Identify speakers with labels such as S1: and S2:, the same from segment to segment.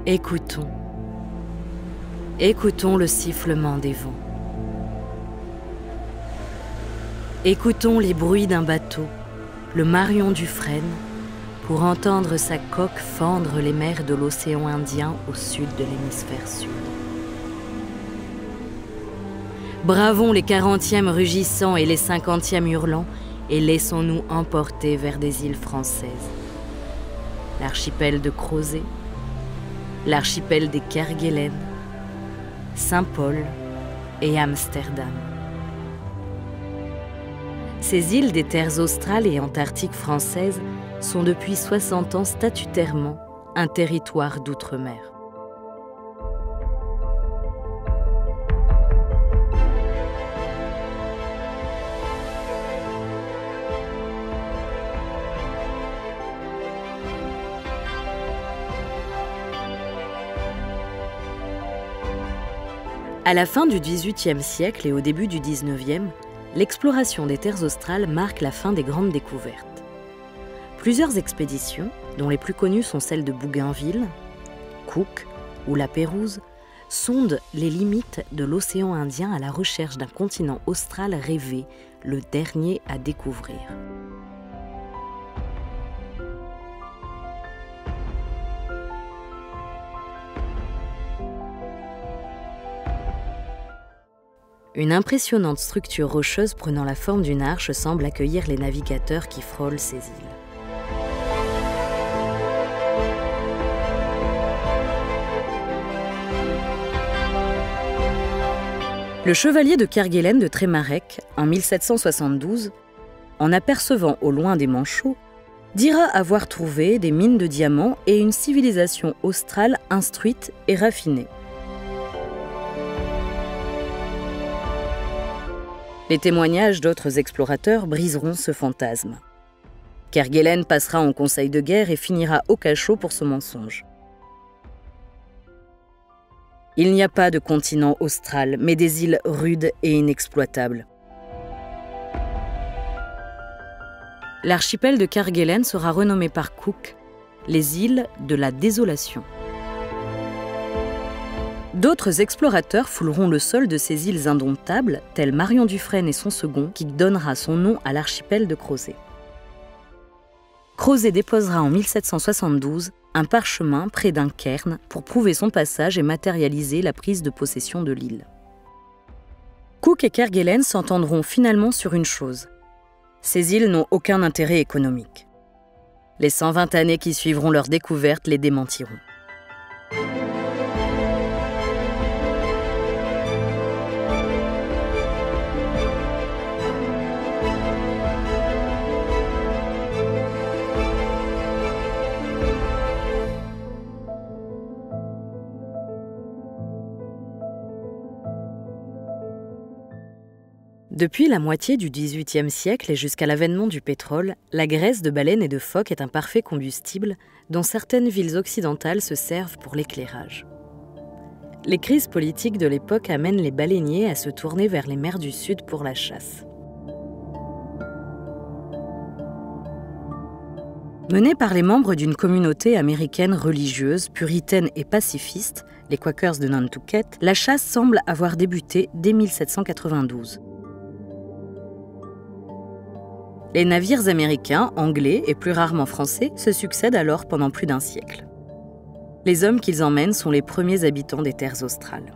S1: Écoutons. Écoutons le sifflement des vents. Écoutons les bruits d'un bateau, le Marion Dufresne, pour entendre sa coque fendre les mers de l'océan Indien au sud de l'hémisphère sud. Bravons les 40e rugissants et les 50e hurlants et laissons-nous emporter vers des îles françaises. L'archipel de Crozet, l'archipel des Kerguelen, Saint-Paul et Amsterdam. Ces îles des terres australes et antarctiques françaises sont depuis 60 ans statutairement un territoire d'outre-mer. À la fin du XVIIIe siècle et au début du XIXe, l'exploration des terres australes marque la fin des grandes découvertes. Plusieurs expéditions, dont les plus connues sont celles de Bougainville, Cook ou la Pérouse, sondent les limites de l'océan Indien à la recherche d'un continent austral rêvé, le dernier à découvrir. Une impressionnante structure rocheuse prenant la forme d'une arche semble accueillir les navigateurs qui frôlent ces îles. Le chevalier de Kerguelen de Trémarec, en 1772, en apercevant au loin des manchots, dira avoir trouvé des mines de diamants et une civilisation australe instruite et raffinée. Les témoignages d'autres explorateurs briseront ce fantasme. Kerguelen passera en conseil de guerre et finira au cachot pour ce mensonge. Il n'y a pas de continent austral, mais des îles rudes et inexploitables. L'archipel de Kerguelen sera renommé par Cook les îles de la désolation. D'autres explorateurs fouleront le sol de ces îles indomptables, tels Marion Dufresne et son second, qui donnera son nom à l'archipel de Crozet. Crozet déposera en 1772 un parchemin près d'un cairn pour prouver son passage et matérialiser la prise de possession de l'île. Cook et Kerguelen s'entendront finalement sur une chose. Ces îles n'ont aucun intérêt économique. Les 120 années qui suivront leur découverte les démentiront. Depuis la moitié du XVIIIe siècle et jusqu'à l'avènement du pétrole, la graisse de baleine et de phoque est un parfait combustible dont certaines villes occidentales se servent pour l'éclairage. Les crises politiques de l'époque amènent les baleiniers à se tourner vers les mers du Sud pour la chasse. Menée par les membres d'une communauté américaine religieuse, puritaine et pacifiste, les Quakers de Nantucket, la chasse semble avoir débuté dès 1792. Les navires américains, anglais et plus rarement français se succèdent alors pendant plus d'un siècle. Les hommes qu'ils emmènent sont les premiers habitants des terres australes.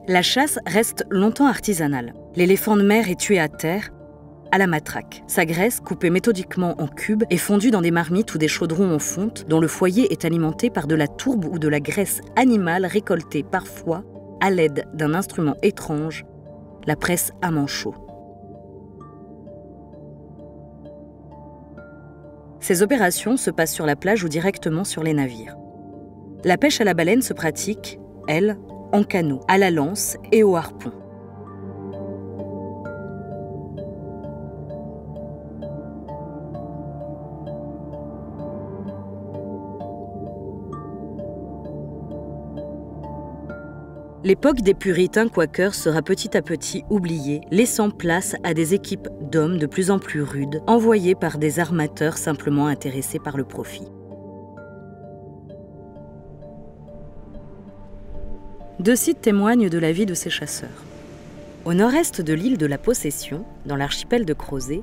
S1: La chasse reste longtemps artisanale. L'éléphant de mer est tué à terre, à la matraque. Sa graisse, coupée méthodiquement en cubes, est fondue dans des marmites ou des chaudrons en fonte dont le foyer est alimenté par de la tourbe ou de la graisse animale récoltée parfois à l'aide d'un instrument étrange, la presse à manchot. Ces opérations se passent sur la plage ou directement sur les navires. La pêche à la baleine se pratique, elle, en canot, à la lance et au harpon. L'époque des puritains quakers sera petit à petit oubliée, laissant place à des équipes d'hommes de plus en plus rudes, envoyés par des armateurs simplement intéressés par le profit. 2 sites témoignent de la vie de ces chasseurs. Au nord-est de l'île de la Possession, dans l'archipel de Crozet,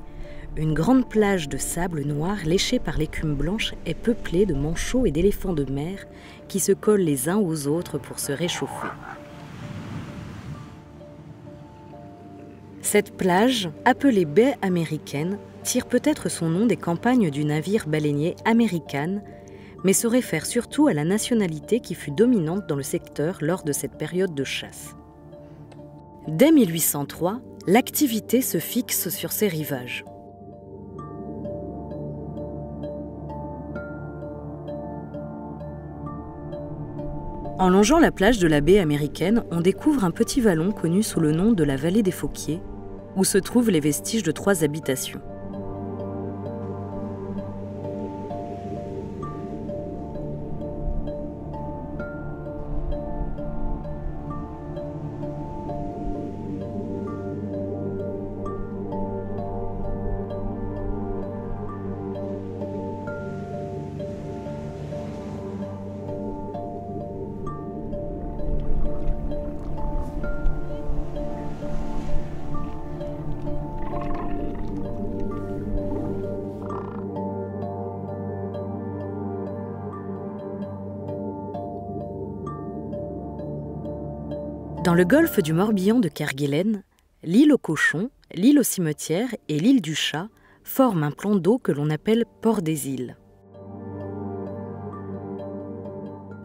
S1: une grande plage de sable noir léchée par l'écume blanche est peuplée de manchots et d'éléphants de mer qui se collent les uns aux autres pour se réchauffer. Cette plage, appelée baie américaine, tire peut-être son nom des campagnes du navire baleinier American, mais se réfère surtout à la nationalité qui fut dominante dans le secteur lors de cette période de chasse. Dès 1803, l'activité se fixe sur ces rivages. En longeant la plage de la baie américaine, on découvre un petit vallon connu sous le nom de la vallée des Fauquiers, où se trouvent les vestiges de 3 habitations. Dans le golfe du Morbihan de Kerguelen, l'île aux cochons, l'île au cimetière et l'île du chat forment un plan d'eau que l'on appelle Port des Îles.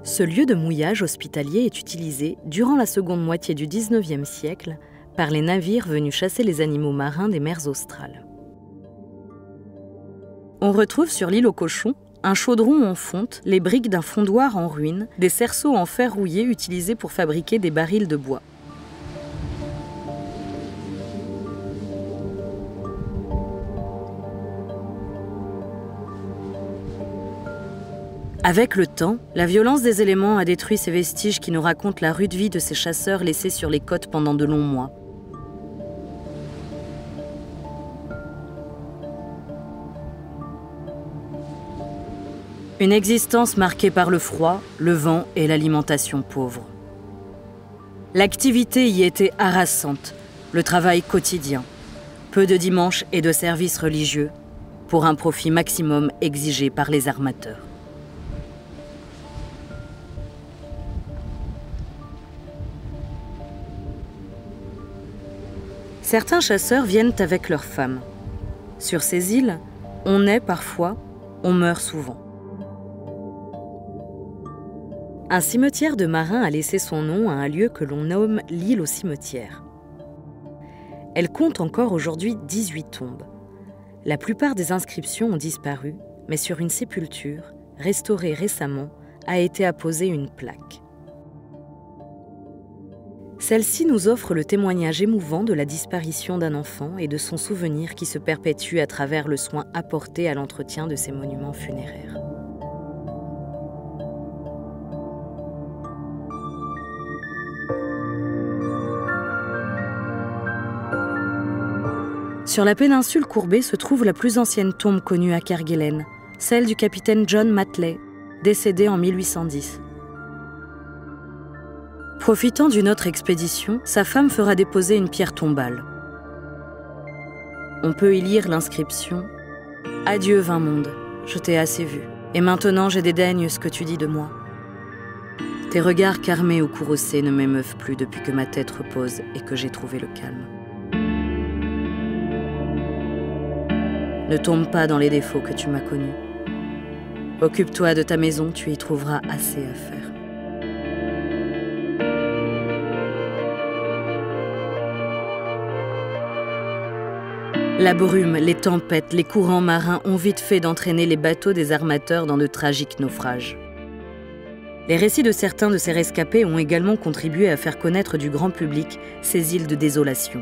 S1: Ce lieu de mouillage hospitalier est utilisé durant la seconde moitié du XIXe siècle par les navires venus chasser les animaux marins des mers australes. On retrouve sur l'île aux cochons un chaudron en fonte, les briques d'un fondoir en ruine, des cerceaux en fer rouillé utilisés pour fabriquer des barils de bois. Avec le temps, la violence des éléments a détruit ces vestiges qui nous racontent la rude vie de ces chasseurs laissés sur les côtes pendant de longs mois. Une existence marquée par le froid, le vent et l'alimentation pauvre. L'activité y était harassante, le travail quotidien, peu de dimanches et de services religieux, pour un profit maximum exigé par les armateurs. Certains chasseurs viennent avec leurs femmes. Sur ces îles, on naît parfois, on meurt souvent. Un cimetière de marins a laissé son nom à un lieu que l'on nomme l'île au cimetière. Elle compte encore aujourd'hui 18 tombes. La plupart des inscriptions ont disparu, mais sur une sépulture, restaurée récemment, a été apposée une plaque. Celle-ci nous offre le témoignage émouvant de la disparition d'un enfant et de son souvenir qui se perpétue à travers le soin apporté à l'entretien de ces monuments funéraires. Sur la péninsule courbée se trouve la plus ancienne tombe connue à Kerguelen, celle du capitaine John Matley, décédé en 1810. Profitant d'une autre expédition, sa femme fera déposer une pierre tombale. On peut y lire l'inscription « Adieu, vain monde, je t'ai assez vu, et maintenant j'ai dédaigne ce que tu dis de moi. Tes regards carmés ou courroucés ne m'émeuvent plus depuis que ma tête repose et que j'ai trouvé le calme. Ne tombe pas dans les défauts que tu m'as connus. Occupe-toi de ta maison, tu y trouveras assez à faire. » La brume, les tempêtes, les courants marins ont vite fait d'entraîner les bateaux des armateurs dans de tragiques naufrages. Les récits de certains de ces rescapés ont également contribué à faire connaître du grand public ces îles de désolation.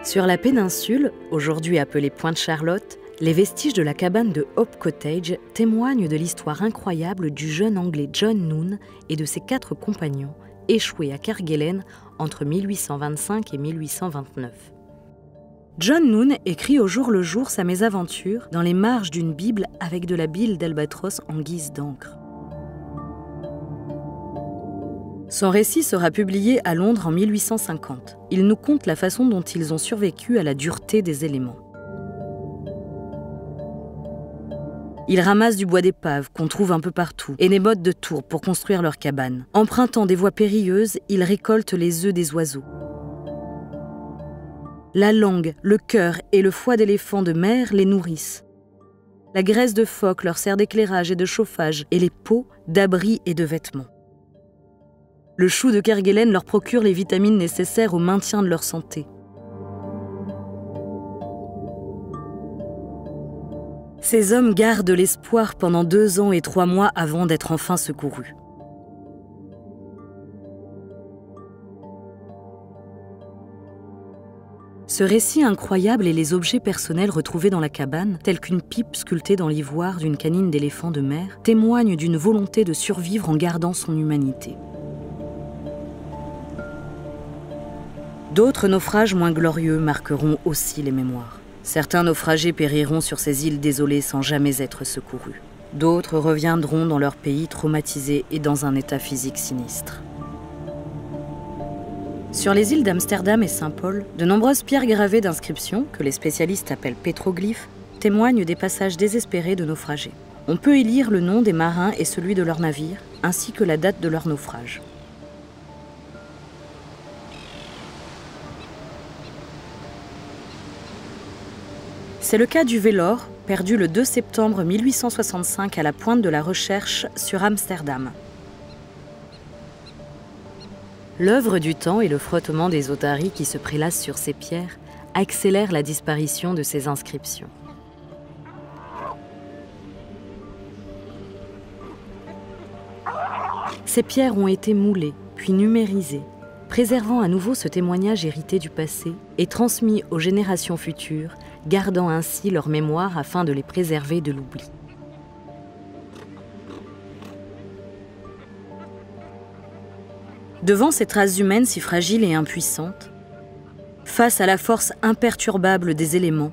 S1: Sur la péninsule, aujourd'hui appelée Pointe-Charlotte, les vestiges de la cabane de Hope Cottage témoignent de l'histoire incroyable du jeune Anglais John Noon et de ses 4 compagnons, échoués à Kerguelen entre 1825 et 1829. John Noon écrit au jour le jour sa mésaventure dans les marges d'une Bible avec de la bile d'albatros en guise d'encre. Son récit sera publié à Londres en 1850. Il nous conte la façon dont ils ont survécu à la dureté des éléments. Ils ramassent du bois d'épave qu'on trouve un peu partout et des mottes de tourbe pour construire leurs cabanes. Empruntant des voies périlleuses, ils récoltent les œufs des oiseaux. La langue, le cœur et le foie d'éléphant de mer les nourrissent. La graisse de phoque leur sert d'éclairage et de chauffage et les peaux d'abri et de vêtements. Le chou de Kerguelen leur procure les vitamines nécessaires au maintien de leur santé. Ces hommes gardent l'espoir pendant 2 ans et 3 mois avant d'être enfin secourus. Ce récit incroyable et les objets personnels retrouvés dans la cabane, tels qu'une pipe sculptée dans l'ivoire d'une canine d'éléphant de mer, témoignent d'une volonté de survivre en gardant son humanité. D'autres naufrages moins glorieux marqueront aussi les mémoires. Certains naufragés périront sur ces îles désolées sans jamais être secourus. D'autres reviendront dans leur pays traumatisés et dans un état physique sinistre. Sur les îles d'Amsterdam et Saint-Paul, de nombreuses pierres gravées d'inscriptions, que les spécialistes appellent pétroglyphes, témoignent des passages désespérés de naufragés. On peut y lire le nom des marins et celui de leur navire, ainsi que la date de leur naufrage. C'est le cas du Vellore, perdu le 2 septembre 1865 à la pointe de la Recherche sur Amsterdam. L'œuvre du temps et le frottement des otaries qui se prélassent sur ces pierres accélèrent la disparition de ces inscriptions. Ces pierres ont été moulées, puis numérisées, préservant à nouveau ce témoignage hérité du passé et transmis aux générations futures, gardant ainsi leur mémoire afin de les préserver de l'oubli. Devant ces traces humaines si fragiles et impuissantes, face à la force imperturbable des éléments,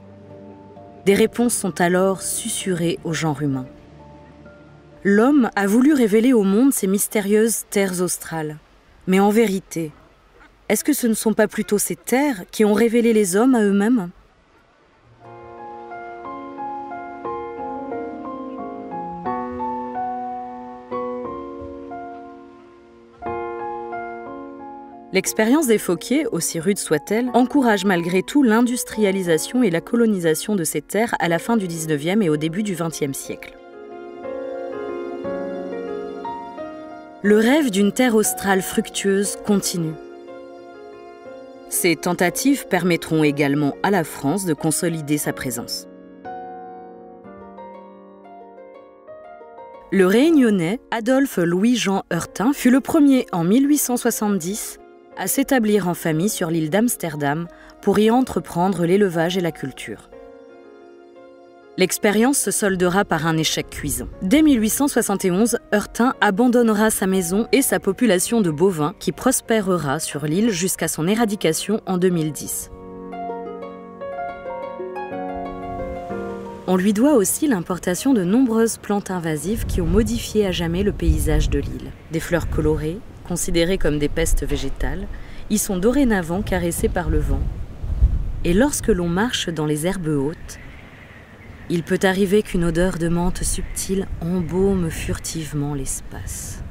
S1: des réponses sont alors susurrées au genre humain. L'homme a voulu révéler au monde ces mystérieuses terres australes. Mais en vérité, est-ce que ce ne sont pas plutôt ces terres qui ont révélé les hommes à eux-mêmes ? L'expérience des Phoquiers, aussi rude soit-elle, encourage malgré tout l'industrialisation et la colonisation de ces terres à la fin du XIXe et au début du XXe siècle. Le rêve d'une terre australe fructueuse continue. Ces tentatives permettront également à la France de consolider sa présence. Le Réunionnais Adolphe Louis-Jean Heurtin fut le premier en 1870 à s'établir en famille sur l'île d'Amsterdam pour y entreprendre l'élevage et la culture. L'expérience se soldera par un échec cuisant. Dès 1871, Heurtin abandonnera sa maison et sa population de bovins qui prospérera sur l'île jusqu'à son éradication en 2010. On lui doit aussi l'importation de nombreuses plantes invasives qui ont modifié à jamais le paysage de l'île. Des fleurs colorées, considérées comme des pestes végétales, y sont dorénavant caressées par le vent. Et lorsque l'on marche dans les herbes hautes, il peut arriver qu'une odeur de menthe subtile embaume furtivement l'espace.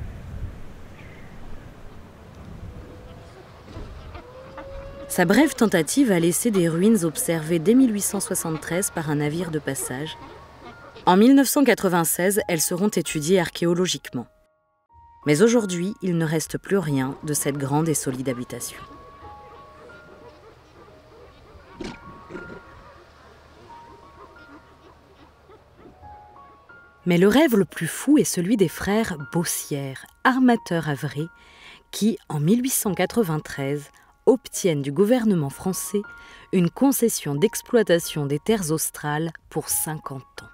S1: Sa brève tentative a laissé des ruines observées dès 1873 par un navire de passage. En 1996, elles seront étudiées archéologiquement. Mais aujourd'hui, il ne reste plus rien de cette grande et solide habitation. Mais le rêve le plus fou est celui des frères Bossière, armateurs havrés, qui, en 1893, obtiennent du gouvernement français une concession d'exploitation des terres australes pour 50 ans.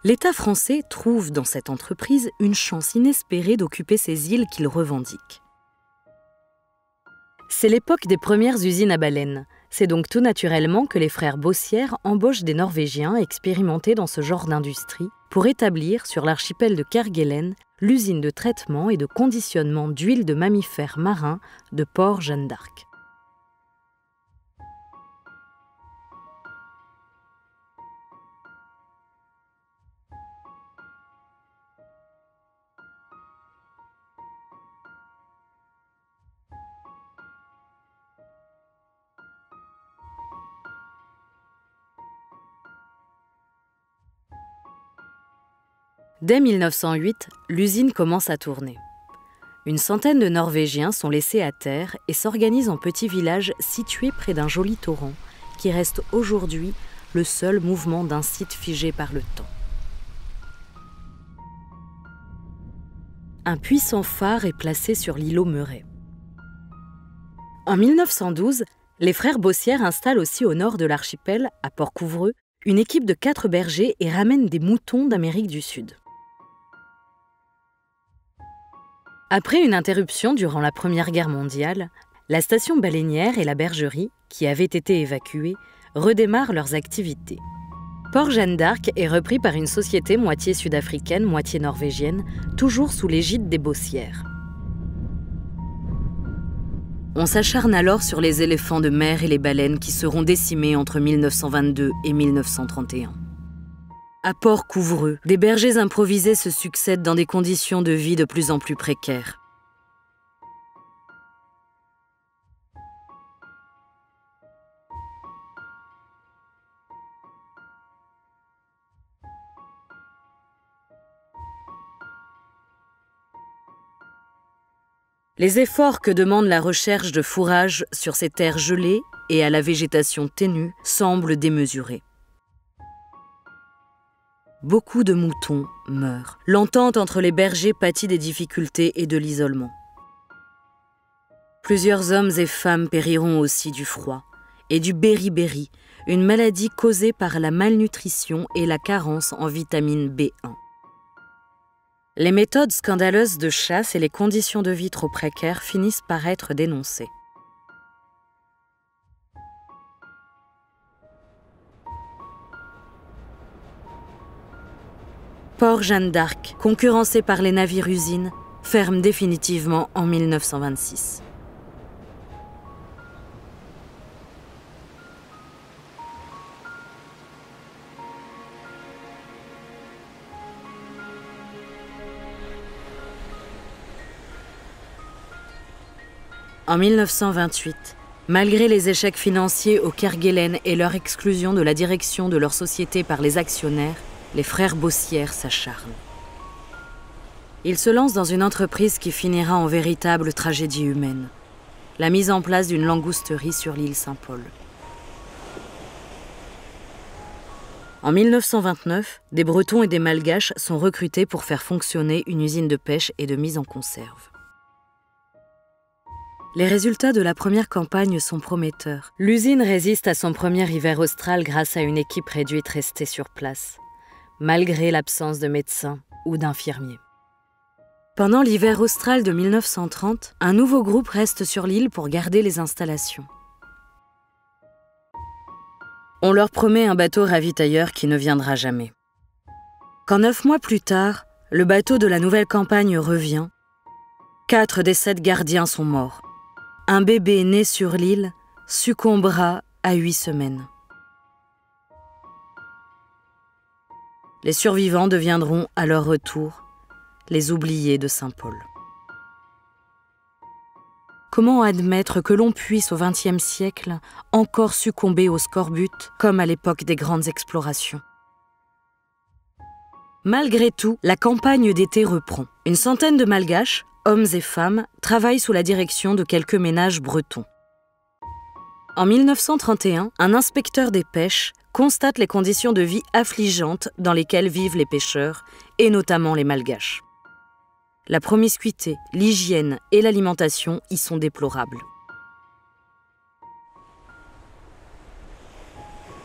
S1: L'État français trouve dans cette entreprise une chance inespérée d'occuper ces îles qu'il revendique. C'est l'époque des premières usines à baleines. C'est donc tout naturellement que les frères Bossière embauchent des Norvégiens expérimentés dans ce genre d'industrie pour établir sur l'archipel de Kerguelen l'usine de traitement et de conditionnement d'huile de mammifères marins de Port Jeanne d'Arc. Dès 1908, l'usine commence à tourner. Une centaine de Norvégiens sont laissés à terre et s'organisent en petits villages situés près d'un joli torrent, qui reste aujourd'hui le seul mouvement d'un site figé par le temps. Un puissant phare est placé sur l'îlot Meuret. En 1912, les frères Bossière installent aussi au nord de l'archipel, à Port-Couvreux, une équipe de 4 bergers et ramènent des moutons d'Amérique du Sud. Après une interruption durant la Première Guerre mondiale, la station baleinière et la bergerie, qui avaient été évacuées, redémarrent leurs activités. Port Jeanne d'Arc est repris par une société moitié sud-africaine, moitié norvégienne, toujours sous l'égide des Bossière. On s'acharne alors sur les éléphants de mer et les baleines qui seront décimés entre 1922 et 1931. À Port-Couvreux, des bergers improvisés se succèdent dans des conditions de vie de plus en plus précaires. Les efforts que demande la recherche de fourrage sur ces terres gelées et à la végétation ténue semblent démesurés. Beaucoup de moutons meurent. L'entente entre les bergers pâtit des difficultés et de l'isolement. Plusieurs hommes et femmes périront aussi du froid et du béri-béri, une maladie causée par la malnutrition et la carence en vitamine B1. Les méthodes scandaleuses de chasse et les conditions de vie trop précaires finissent par être dénoncées. Port Jeanne d'Arc, concurrencé par les navires-usines, ferme définitivement en 1926. En 1928, malgré les échecs financiers au Kerguelen et leur exclusion de la direction de leur société par les actionnaires, les frères Bossière s'acharnent. Ils se lancent dans une entreprise qui finira en véritable tragédie humaine, la mise en place d'une langousterie sur l'île Saint-Paul. En 1929, des Bretons et des Malgaches sont recrutés pour faire fonctionner une usine de pêche et de mise en conserve. Les résultats de la première campagne sont prometteurs. L'usine résiste à son premier hiver austral grâce à une équipe réduite restée sur place, malgré l'absence de médecins ou d'infirmiers. Pendant l'hiver austral de 1930, un nouveau groupe reste sur l'île pour garder les installations. On leur promet un bateau ravitailleur qui ne viendra jamais. Quand 9 mois plus tard, le bateau de la nouvelle campagne revient, 4 des 7 gardiens sont morts. Un bébé né sur l'île succombera à 8 semaines. Les survivants deviendront, à leur retour, les oubliés de Saint-Paul. Comment admettre que l'on puisse, au XXe siècle, encore succomber au scorbut, comme à l'époque des grandes explorations ? Malgré tout, la campagne d'été reprend. Une centaine de Malgaches, hommes et femmes, travaillent sous la direction de quelques ménages bretons. En 1931, un inspecteur des pêches constate les conditions de vie affligeantes dans lesquelles vivent les pêcheurs, et notamment les Malgaches. La promiscuité, l'hygiène et l'alimentation y sont déplorables.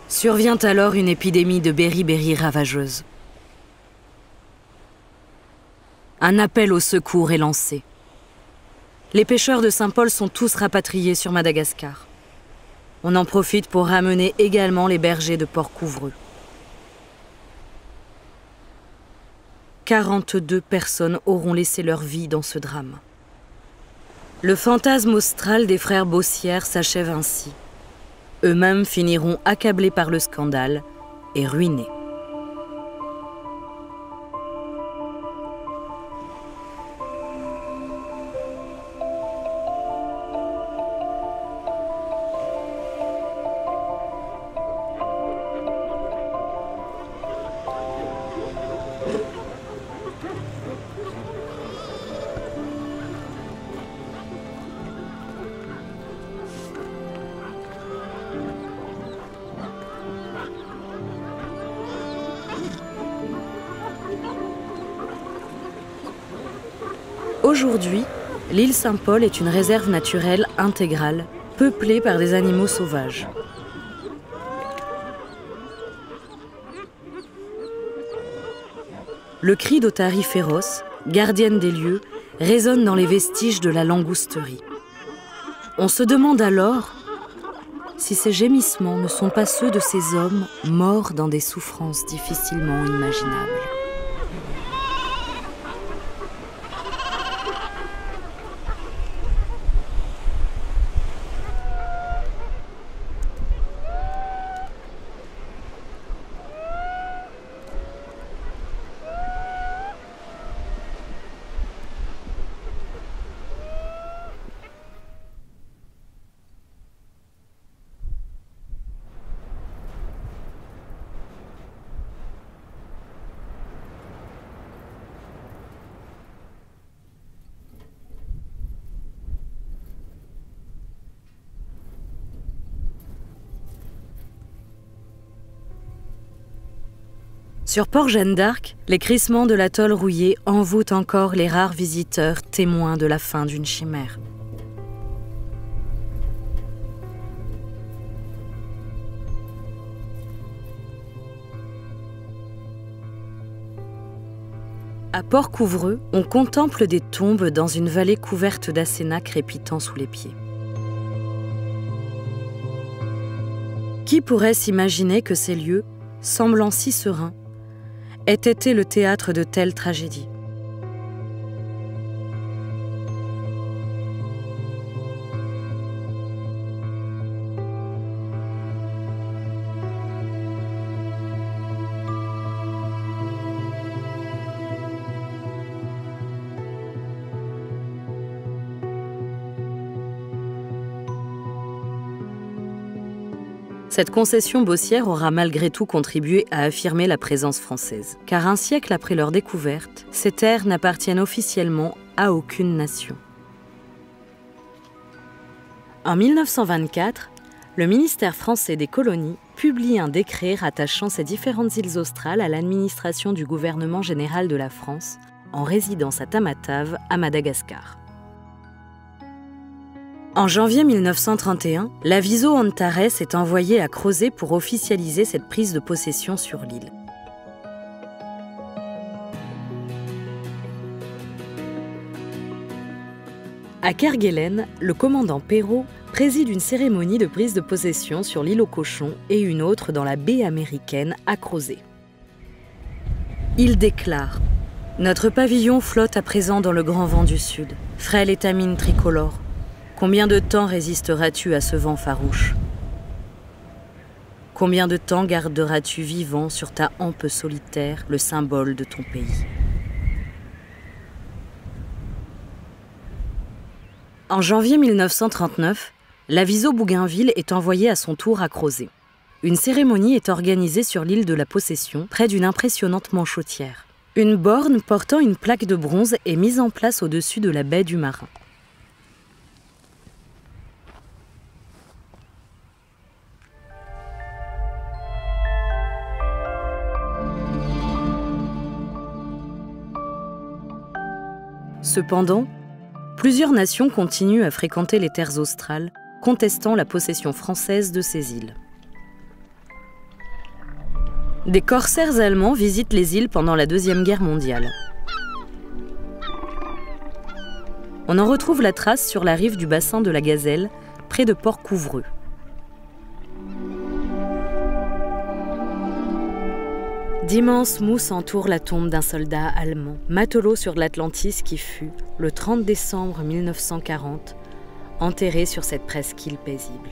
S1: Survient alors une épidémie de béri-béri ravageuse. Un appel au secours est lancé. Les pêcheurs de Saint-Paul sont tous rapatriés sur Madagascar. On en profite pour ramener également les bergers de Port-Couvreux. 42 personnes auront laissé leur vie dans ce drame. Le fantasme austral des frères Bossière s'achève ainsi. Eux-mêmes finiront accablés par le scandale et ruinés. Aujourd'hui, l'île Saint-Paul est une réserve naturelle intégrale, peuplée par des animaux sauvages. Le cri d'otarie féroce, gardienne des lieux, résonne dans les vestiges de la langousterie. On se demande alors si ces gémissements ne sont pas ceux de ces hommes morts dans des souffrances difficilement imaginables. Sur Port-Jeanne d'Arc, les crissements de l'atoll rouillé envoûtent encore les rares visiteurs témoins de la fin d'une chimère. À Port-Couvreux, on contemple des tombes dans une vallée couverte d'acénat crépitant sous les pieds. Qui pourrait s'imaginer que ces lieux, semblant si sereins, ait été le théâtre de telles tragédies. Cette concession bossière aura malgré tout contribué à affirmer la présence française, car un siècle après leur découverte, ces terres n'appartiennent officiellement à aucune nation. En 1924, le ministère français des colonies publie un décret rattachant ces différentes îles australes à l'administration du gouvernement général de la France, en résidence à Tamatave, à Madagascar. En janvier 1931, l'aviso Antares est envoyé à Crozet pour officialiser cette prise de possession sur l'île. À Kerguelen, le commandant Perrault préside une cérémonie de prise de possession sur l'île aux cochons et une autre dans la baie américaine à Crozet. Il déclare « Notre pavillon flotte à présent dans le grand vent du sud, frêle étamine tricolore. Combien de temps résisteras-tu à ce vent farouche? Combien de temps garderas-tu vivant sur ta hampe solitaire le symbole de ton pays? » En janvier 1939, l'aviso Bougainville est envoyé à son tour à Crozet. Une cérémonie est organisée sur l'île de la Possession, près d'une impressionnante manchotière. Une borne portant une plaque de bronze est mise en place au-dessus de la baie du Marin. Cependant, plusieurs nations continuent à fréquenter les terres australes, contestant la possession française de ces îles. Des corsaires allemands visitent les îles pendant la Deuxième Guerre mondiale. On en retrouve la trace sur la rive du bassin de la Gazelle, près de Port-Couvreux. D'immenses mousses entourent la tombe d'un soldat allemand, matelot sur l'Atlantis qui fut, le 30 décembre 1940, enterré sur cette presqu'île paisible.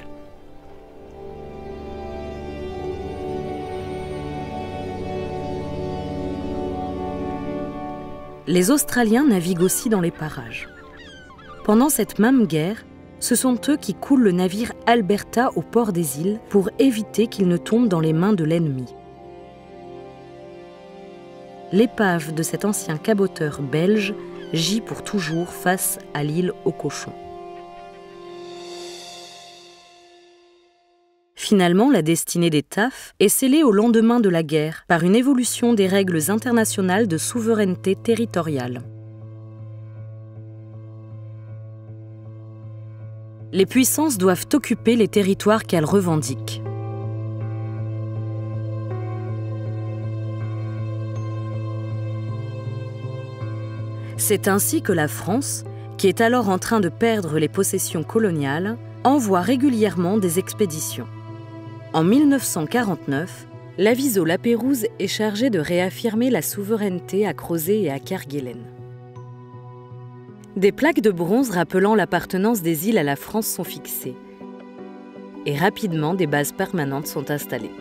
S1: Les Australiens naviguent aussi dans les parages. Pendant cette même guerre, ce sont eux qui coulent le navire Alberta au port des îles pour éviter qu'il ne tombe dans les mains de l'ennemi. L'épave de cet ancien caboteur belge gît pour toujours face à l'île aux cochons. Finalement, la destinée des TAF est scellée au lendemain de la guerre par une évolution des règles internationales de souveraineté territoriale. Les puissances doivent occuper les territoires qu'elles revendiquent. C'est ainsi que la France, qui est alors en train de perdre les possessions coloniales, envoie régulièrement des expéditions. En 1949, l'aviso Lapérouse est chargé de réaffirmer la souveraineté à Crozet et à Kerguelen. Des plaques de bronze rappelant l'appartenance des îles à la France sont fixées. Et rapidement, des bases permanentes sont installées.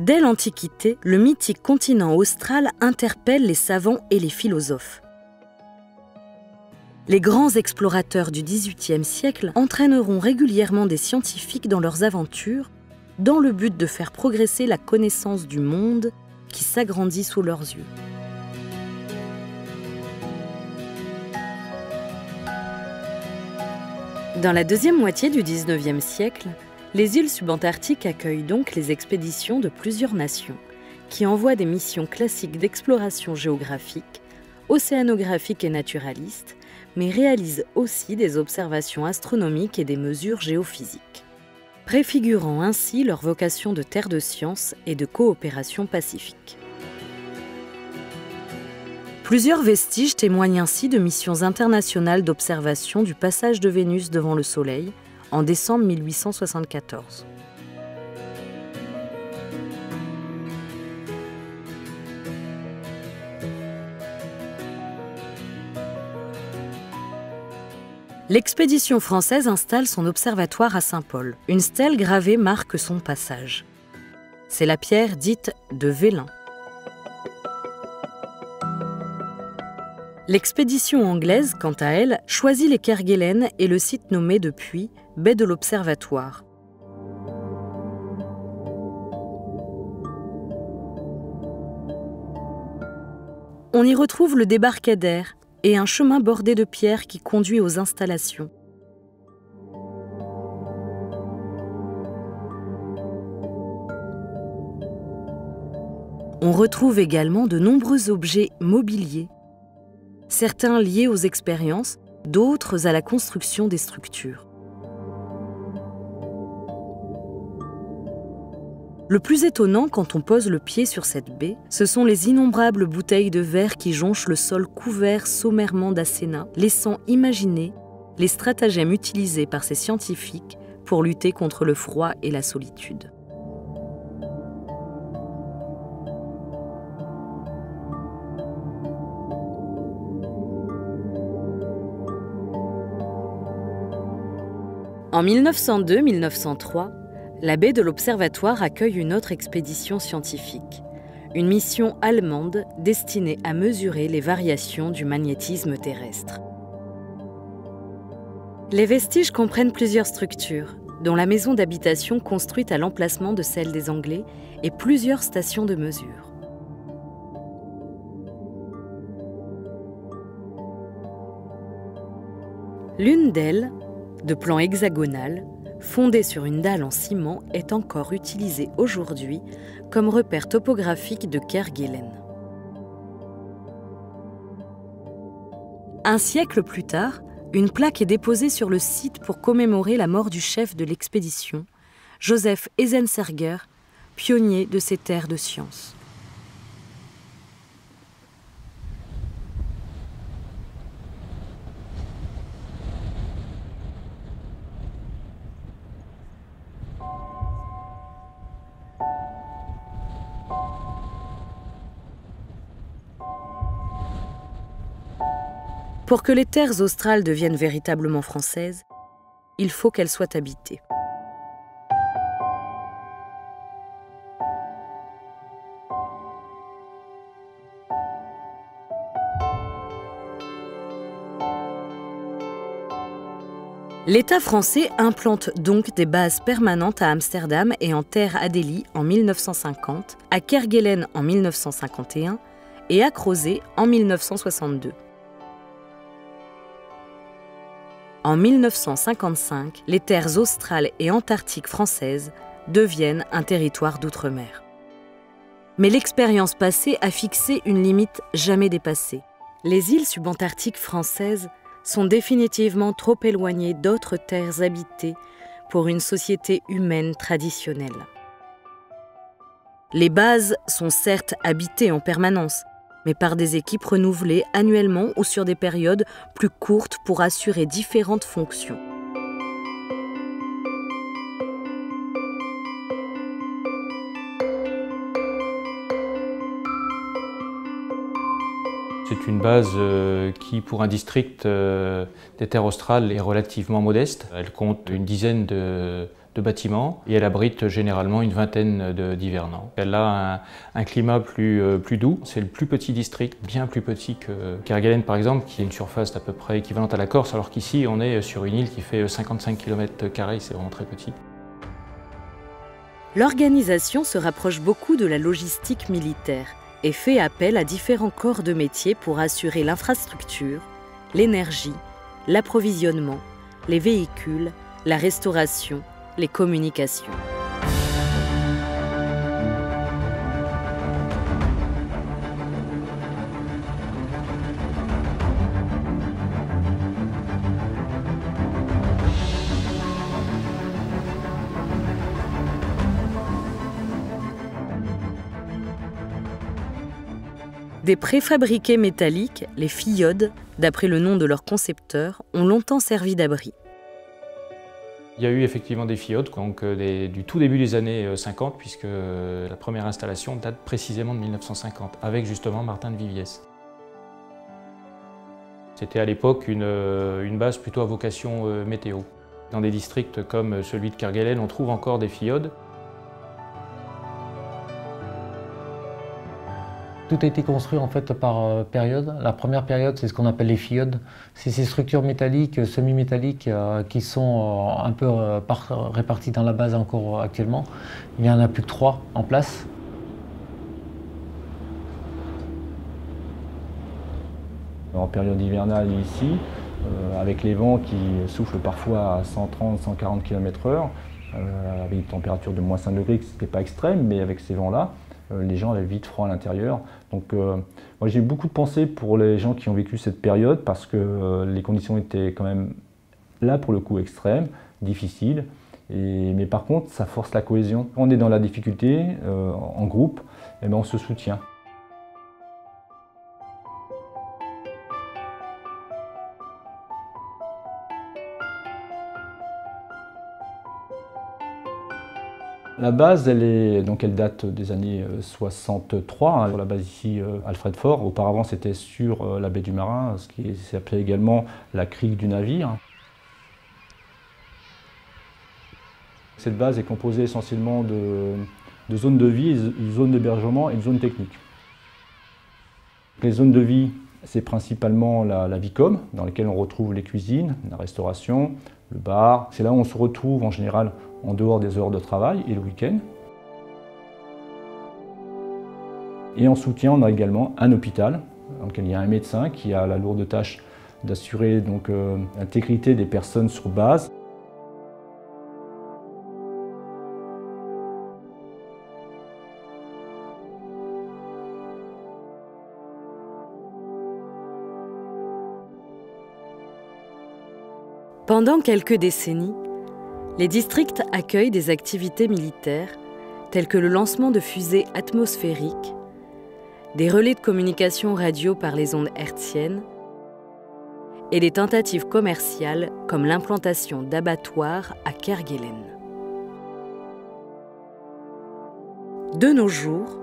S1: Dès l'Antiquité, le mythique continent austral interpelle les savants et les philosophes. Les grands explorateurs du XVIIIe siècle entraîneront régulièrement des scientifiques dans leurs aventures, dans le but de faire progresser la connaissance du monde qui s'agrandit sous leurs yeux. Dans la deuxième moitié du XIXe siècle, les îles subantarctiques accueillent donc les expéditions de plusieurs nations, qui envoient des missions classiques d'exploration géographique, océanographique et naturaliste, mais réalisent aussi des observations astronomiques et des mesures géophysiques, préfigurant ainsi leur vocation de terre de science et de coopération pacifique. Plusieurs vestiges témoignent ainsi de missions internationales d'observation du passage de Vénus devant le Soleil, en décembre 1874. L'expédition française installe son observatoire à Saint-Paul. Une stèle gravée marque son passage. C'est la pierre dite de Vélin. L'expédition anglaise, quant à elle, choisit les Kerguelen et le site nommé depuis baie de l'Observatoire. On y retrouve le débarcadère et un chemin bordé de pierres qui conduit aux installations. On retrouve également de nombreux objets mobiliers, certains liés aux expériences, d'autres à la construction des structures. Le plus étonnant quand on pose le pied sur cette baie, ce sont les innombrables bouteilles de verre qui jonchent le sol couvert sommairement d'acénat, laissant imaginer les stratagèmes utilisés par ces scientifiques pour lutter contre le froid et la solitude. En 1902-1903, la baie de l'Observatoire accueille une autre expédition scientifique, une mission allemande destinée à mesurer les variations du magnétisme terrestre. Les vestiges comprennent plusieurs structures, dont la maison d'habitation construite à l'emplacement de celle des Anglais et plusieurs stations de mesure. L'une d'elles, de plan hexagonal, fondée sur une dalle en ciment, est encore utilisée aujourd'hui comme repère topographique de Kerguelen. Un siècle plus tard, une plaque est déposée sur le site pour commémorer la mort du chef de l'expédition, Joseph Eisenserger, pionnier de ces terres de science. Pour que les terres australes deviennent véritablement françaises, il faut qu'elles soient habitées. L'État français implante donc des bases permanentes à Amsterdam et en Terre Adélie en 1950, à Kerguelen en 1951 et à Crozet en 1962. En 1955, les terres australes et antarctiques françaises deviennent un territoire d'outre-mer. Mais l'expérience passée a fixé une limite jamais dépassée. Les îles subantarctiques françaises sont définitivement trop éloignées d'autres terres habitées pour une société humaine traditionnelle. Les bases sont certes habitées en permanence, mais par des équipes renouvelées annuellement ou sur des périodes plus courtes pour assurer différentes fonctions.
S2: C'est une base qui, pour un district des terres australes, est relativement modeste. Elle compte une dizaine de bâtiments et elle abrite généralement une vingtaine d'hivernants. Elle a un climat plus doux. C'est le plus petit district, bien plus petit que Kerguelen par exemple, qui a une surface à peu près équivalente à la Corse, alors qu'ici on est sur une île qui fait 55 km², c'est vraiment très petit.
S1: L'organisation se rapproche beaucoup de la logistique militaire et fait appel à différents corps de métier pour assurer l'infrastructure, l'énergie, l'approvisionnement, les véhicules, la restauration, les communications. Des préfabriqués métalliques, les fiodes, d'après le nom de leur concepteur, ont longtemps servi d'abri.
S2: Il y a eu effectivement des fiodes, donc du tout début des années 50, puisque la première installation date précisément de 1950, avec justement Martin de Viviès. C'était à l'époque une base plutôt à vocation météo. Dans des districts comme celui de Kerguelen, on trouve encore des fiodes.
S3: Tout a été construit en fait par période. La première période, c'est ce qu'on appelle les fiodes. C'est ces structures métalliques, semi-métalliques qui sont un peu réparties dans la base encore actuellement. Il n'y en a plus que 3 en place.
S4: En période hivernale ici, avec les vents qui soufflent parfois à 130-140 km/h, avec une température de moins 5 degrés, ce n'était pas extrême, mais avec ces vents-là, les gens avaient vite froid à l'intérieur. Donc moi j'ai beaucoup de pensées pour les gens qui ont vécu cette période parce que les conditions étaient quand même là pour le coup extrêmes, difficiles, mais par contre ça force la cohésion. Quand on est dans la difficulté en groupe, eh bien, on se soutient. La base, elle date des années 63. La base ici, Alfred Fort. Auparavant, c'était sur la baie du Marin, ce qui s'appelait également la crique du navire. Cette base est composée essentiellement de zones de vie, de zones d'hébergement et de zones techniques. Les zones de vie, c'est principalement la Vicom, dans laquelle on retrouve les cuisines, la restauration, le bar. C'est là où on se retrouve en général en dehors des heures de travail et le week-end. Et en soutien, on a également un hôpital, dans lequel il y a un médecin qui a la lourde tâche d'assurer l'intégrité des personnes sur base.
S1: Pendant quelques décennies, les districts accueillent des activités militaires telles que le lancement de fusées atmosphériques, des relais de communication radio par les ondes hertziennes et des tentatives commerciales comme l'implantation d'abattoirs à Kerguelen. De nos jours,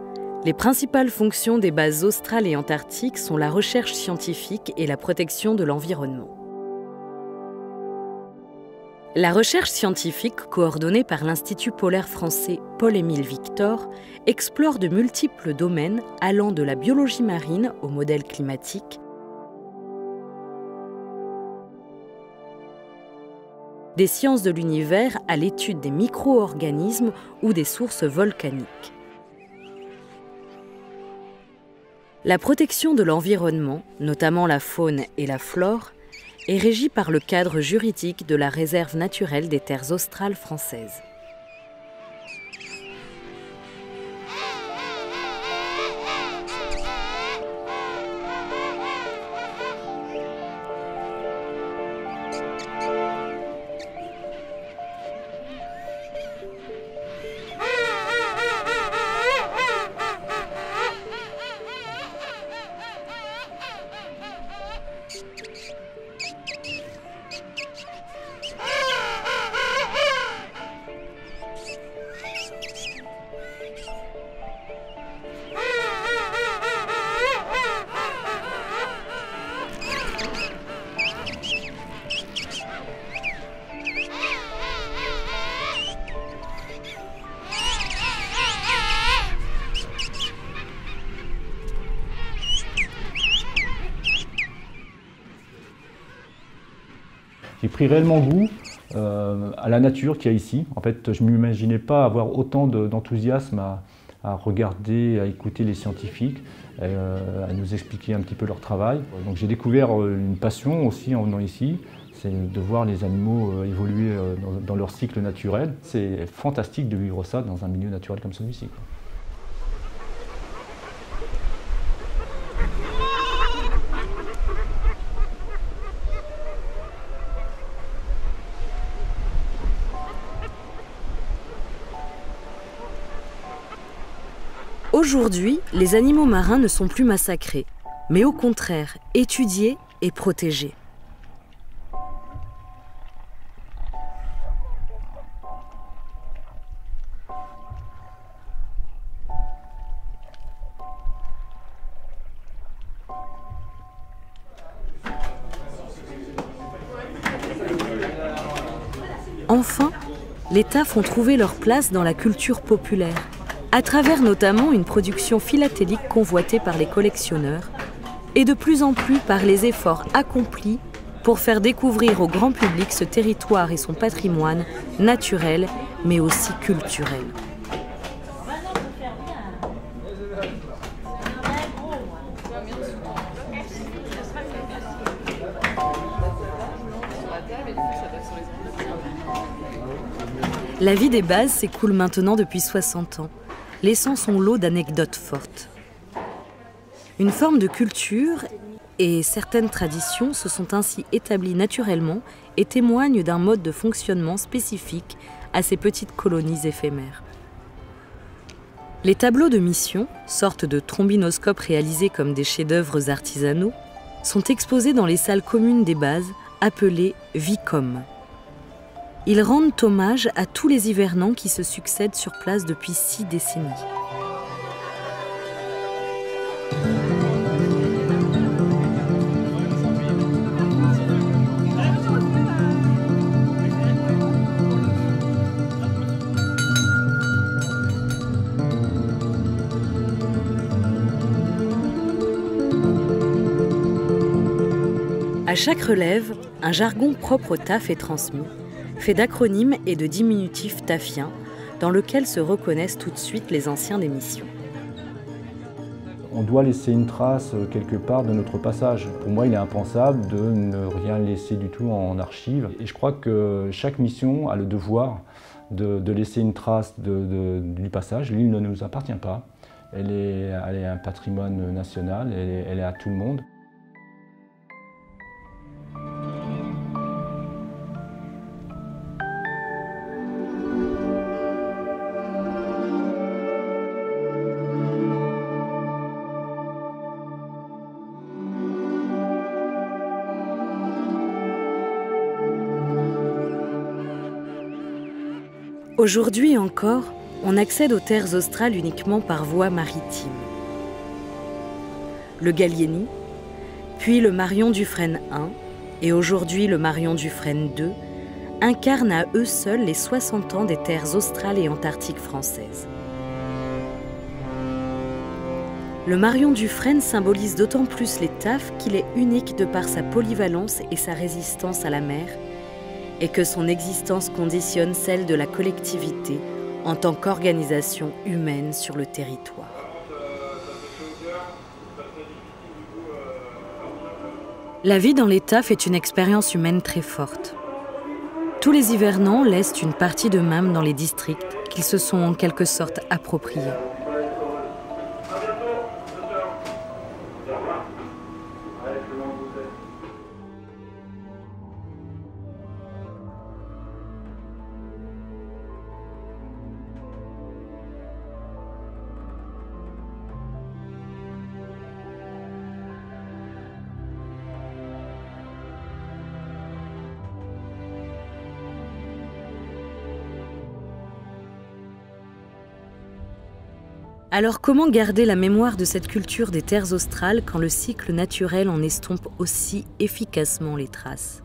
S1: les principales fonctions des bases australes et antarctiques sont la recherche scientifique et la protection de l'environnement. La recherche scientifique, coordonnée par l'Institut polaire français Paul-Émile Victor, explore de multiples domaines allant de la biologie marine au modèle climatique, des sciences de l'univers à l'étude des micro-organismes ou des sources volcaniques. La protection de l'environnement, notamment la faune et la flore, est régie par le cadre juridique de la réserve naturelle des terres australes françaises.
S4: J'ai pris réellement goût à la nature qu'il y a ici. En fait, je ne m'imaginais pas avoir autant d'enthousiasme à regarder, à écouter les scientifiques, à nous expliquer un petit peu leur travail. Donc j'ai découvert une passion aussi en venant ici, c'est de voir les animaux évoluer dans leur cycle naturel. C'est fantastique de vivre ça dans un milieu naturel comme celui-ci.
S1: Aujourd'hui, les animaux marins ne sont plus massacrés, mais au contraire étudiés et protégés. Enfin, les TAF ont trouvé leur place dans la culture populaire, à travers notamment une production philatélique convoitée par les collectionneurs et de plus en plus par les efforts accomplis pour faire découvrir au grand public ce territoire et son patrimoine naturel mais aussi culturel. La vie des bases s'écoule maintenant depuis 60 ans, laissant son lot d'anecdotes fortes. Une forme de culture et certaines traditions se sont ainsi établies naturellement et témoignent d'un mode de fonctionnement spécifique à ces petites colonies éphémères. Les tableaux de mission, sortes de trombinoscopes réalisés comme des chefs-d'œuvre artisanaux, sont exposés dans les salles communes des bases, appelées Vicom. Ils rendent hommage à tous les hivernants qui se succèdent sur place depuis 6 décennies. À chaque relève, un jargon propre au TAF est transmis, fait d'acronymes et de diminutifs tafiens, dans lequel se reconnaissent tout de suite les anciens des missions.
S4: On doit laisser une trace quelque part de notre passage. Pour moi, il est impensable de ne rien laisser du tout en archive. Et je crois que chaque mission a le devoir de laisser une trace du passage. L'île ne nous appartient pas. Elle est un patrimoine national, elle est à tout le monde.
S1: Aujourd'hui encore, on accède aux terres australes uniquement par voie maritime. Le Gallieni, puis le Marion Dufresne I et aujourd'hui le Marion Dufresne II incarnent à eux seuls les 60 ans des terres australes et antarctiques françaises. Le Marion Dufresne symbolise d'autant plus les TAF qu'il est unique de par sa polyvalence et sa résistance à la mer, et que son existence conditionne celle de la collectivité en tant qu'organisation humaine sur le territoire. La vie dans les TAF est une expérience humaine très forte. Tous les hivernants laissent une partie d'eux-mêmes dans les districts qu'ils se sont en quelque sorte appropriés. Alors comment garder la mémoire de cette culture des terres australes quand le cycle naturel en estompe aussi efficacement les traces?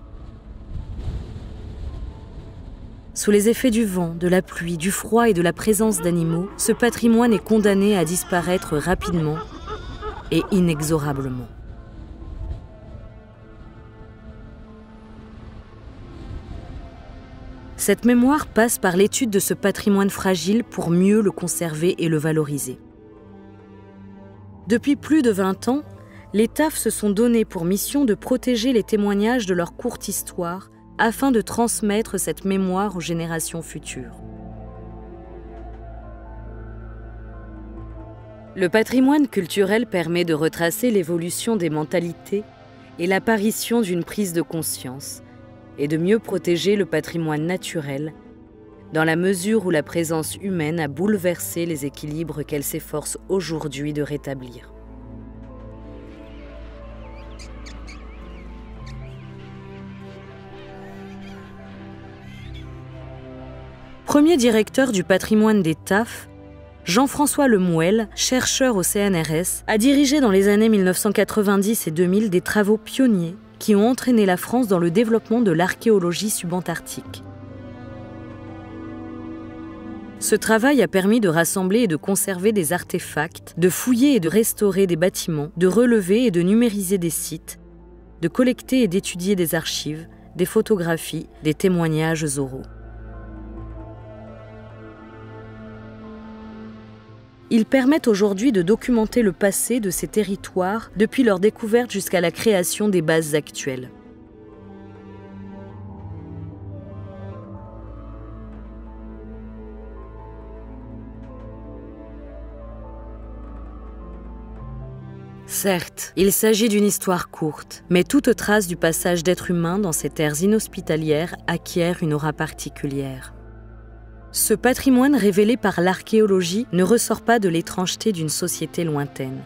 S1: Sous les effets du vent, de la pluie, du froid et de la présence d'animaux, ce patrimoine est condamné à disparaître rapidement et inexorablement. Cette mémoire passe par l'étude de ce patrimoine fragile pour mieux le conserver et le valoriser. Depuis plus de 20 ans, les TAF se sont donnés pour mission de protéger les témoignages de leur courte histoire afin de transmettre cette mémoire aux générations futures. Le patrimoine culturel permet de retracer l'évolution des mentalités et l'apparition d'une prise de conscience, et de mieux protéger le patrimoine naturel, dans la mesure où la présence humaine a bouleversé les équilibres qu'elle s'efforce aujourd'hui de rétablir. Premier directeur du patrimoine des TAF, Jean-François Lemouel, chercheur au CNRS, a dirigé dans les années 1990 et 2000 des travaux pionniers qui ont entraîné la France dans le développement de l'archéologie subantarctique. Ce travail a permis de rassembler et de conserver des artefacts, de fouiller et de restaurer des bâtiments, de relever et de numériser des sites, de collecter et d'étudier des archives, des photographies, des témoignages oraux. Ils permettent aujourd'hui de documenter le passé de ces territoires depuis leur découverte jusqu'à la création des bases actuelles. Certes, il s'agit d'une histoire courte, mais toute trace du passage d'êtres humains dans ces terres inhospitalières acquiert une aura particulière. Ce patrimoine révélé par l'archéologie ne ressort pas de l'étrangeté d'une société lointaine.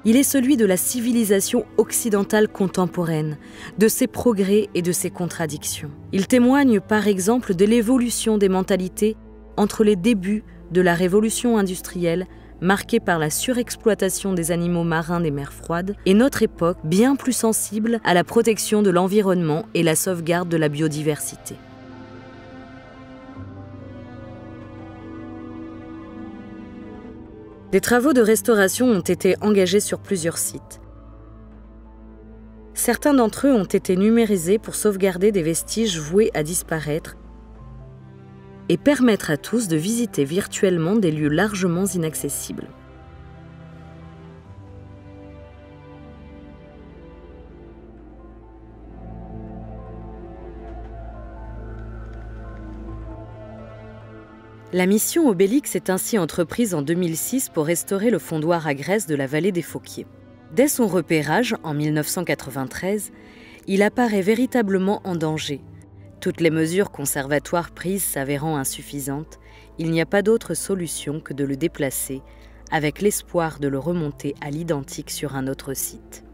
S1: Il est celui de la civilisation occidentale contemporaine, de ses progrès et de ses contradictions. Il témoigne par exemple de l'évolution des mentalités entre les débuts de la révolution industrielle, marquée par la surexploitation des animaux marins des mers froides, et notre époque bien plus sensible à la protection de l'environnement et la sauvegarde de la biodiversité. Des travaux de restauration ont été engagés sur plusieurs sites. Certains d'entre eux ont été numérisés pour sauvegarder des vestiges voués à disparaître et permettre à tous de visiter virtuellement des lieux largement inaccessibles. La mission Obélix est ainsi entreprise en 2006 pour restaurer le fondoir à graisse de la vallée des Fauquiers. Dès son repérage, en 1993, il apparaît véritablement en danger. Toutes les mesures conservatoires prises s'avérant insuffisantes, il n'y a pas d'autre solution que de le déplacer, avec l'espoir de le remonter à l'identique sur un autre site.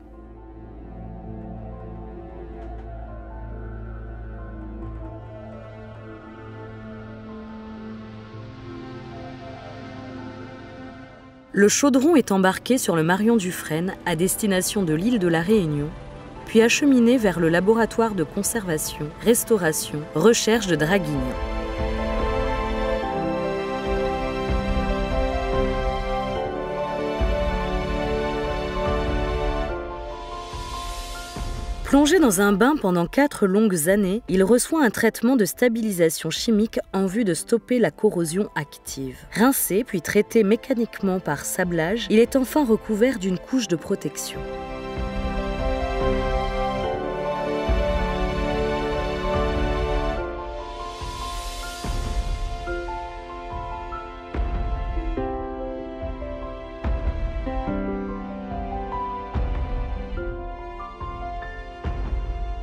S1: Le chaudron est embarqué sur le Marion Dufresne à destination de l'île de la Réunion, puis acheminé vers le laboratoire de conservation, restauration, recherche de Draguignan. Plongé dans un bain pendant 4 longues années, il reçoit un traitement de stabilisation chimique en vue de stopper la corrosion active. Rincé puis traité mécaniquement par sablage, il est enfin recouvert d'une couche de protection.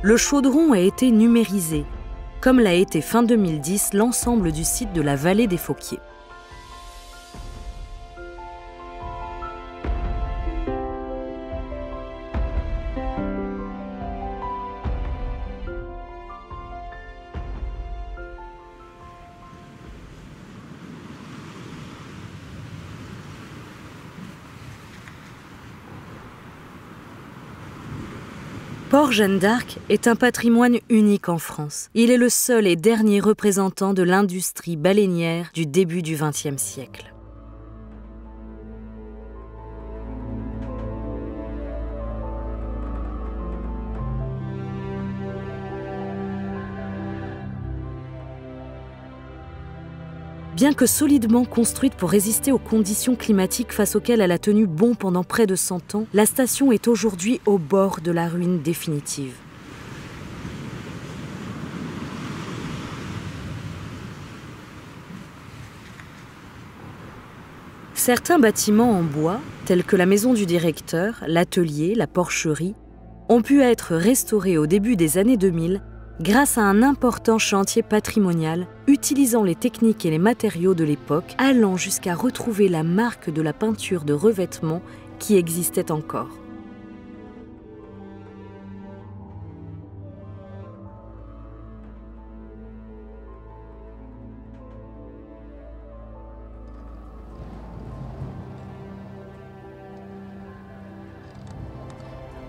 S1: Le chaudron a été numérisé, comme l'a été fin 2010 l'ensemble du site de la vallée des Fauquiers. Port Jeanne d'Arc est un patrimoine unique en France. Il est le seul et dernier représentant de l'industrie baleinière du début du XXe siècle. Bien que solidement construite pour résister aux conditions climatiques face auxquelles elle a tenu bon pendant près de 100 ans, la station est aujourd'hui au bord de la ruine définitive. Certains bâtiments en bois, tels que la maison du directeur, l'atelier, la porcherie, ont pu être restaurés au début des années 2000 grâce à un important chantier patrimonial utilisant les techniques et les matériaux de l'époque, allant jusqu'à retrouver la marque de la peinture de revêtement qui existait encore.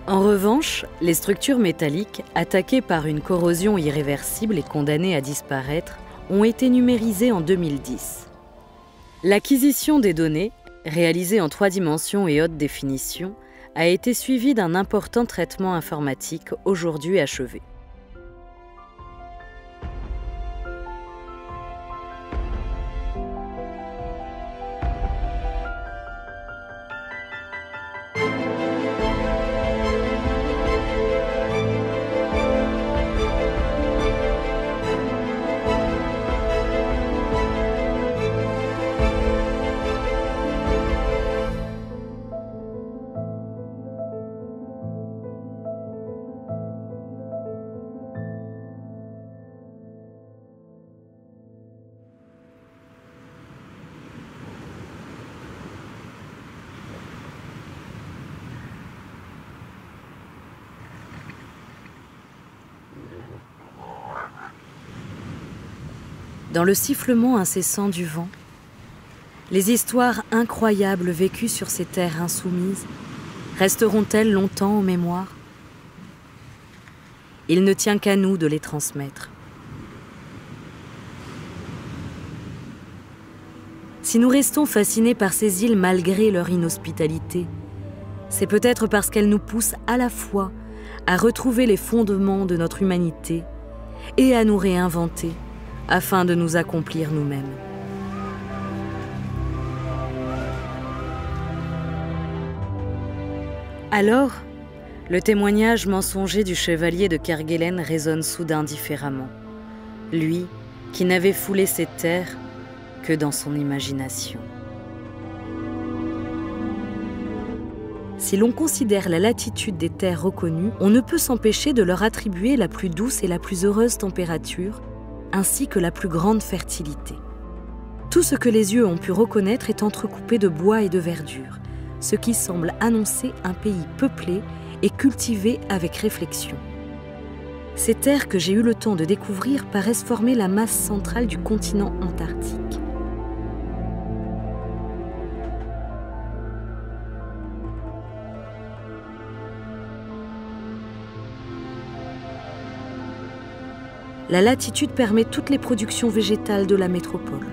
S1: En revanche, les structures métalliques, attaquées par une corrosion irréversible et condamnées à disparaître, ont été numérisées en 2010. L'acquisition des données, réalisée en 3 dimensions et haute définition, a été suivie d'un important traitement informatique aujourd'hui achevé. Dans le sifflement incessant du vent, les histoires incroyables vécues sur ces terres insoumises resteront-elles longtemps en mémoire? Il ne tient qu'à nous de les transmettre. Si nous restons fascinés par ces îles malgré leur inhospitalité, c'est peut-être parce qu'elles nous poussent à la fois à retrouver les fondements de notre humanité et à nous réinventer afin de nous accomplir nous-mêmes. Alors, le témoignage mensonger du chevalier de Kerguelen résonne soudain différemment. Lui, qui n'avait foulé ces terres que dans son imagination. Si l'on considère la latitude des terres reconnues, on ne peut s'empêcher de leur attribuer la plus douce et la plus heureuse température, ainsi que la plus grande fertilité. Tout ce que les yeux ont pu reconnaître est entrecoupé de bois et de verdure, ce qui semble annoncer un pays peuplé et cultivé avec réflexion. Ces terres que j'ai eu le temps de découvrir paraissent former la masse centrale du continent antarctique. la latitude permet toutes les productions végétales de la métropole.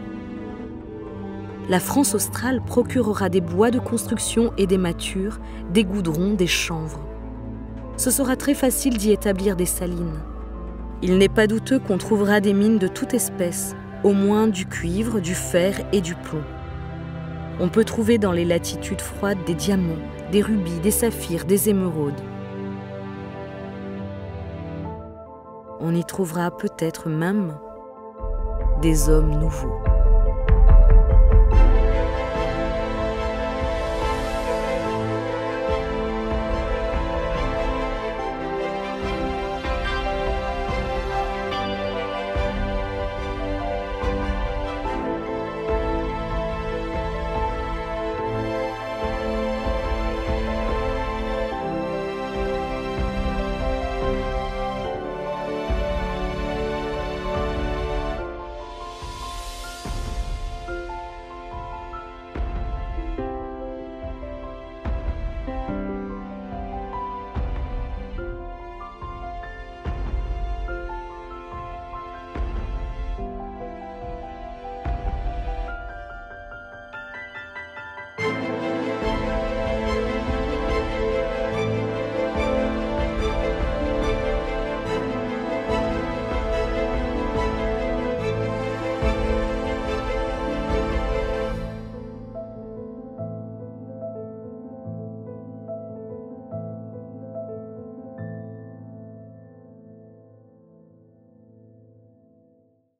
S1: La France australe procurera des bois de construction et des mâtures, des goudrons, des chanvres. Ce sera très facile d'y établir des salines. Il n'est pas douteux qu'on trouvera des mines de toute espèce, au moins du cuivre, du fer et du plomb. On peut trouver dans les latitudes froides des diamants, des rubis, des saphirs, des émeraudes. On y trouvera peut-être même des hommes nouveaux.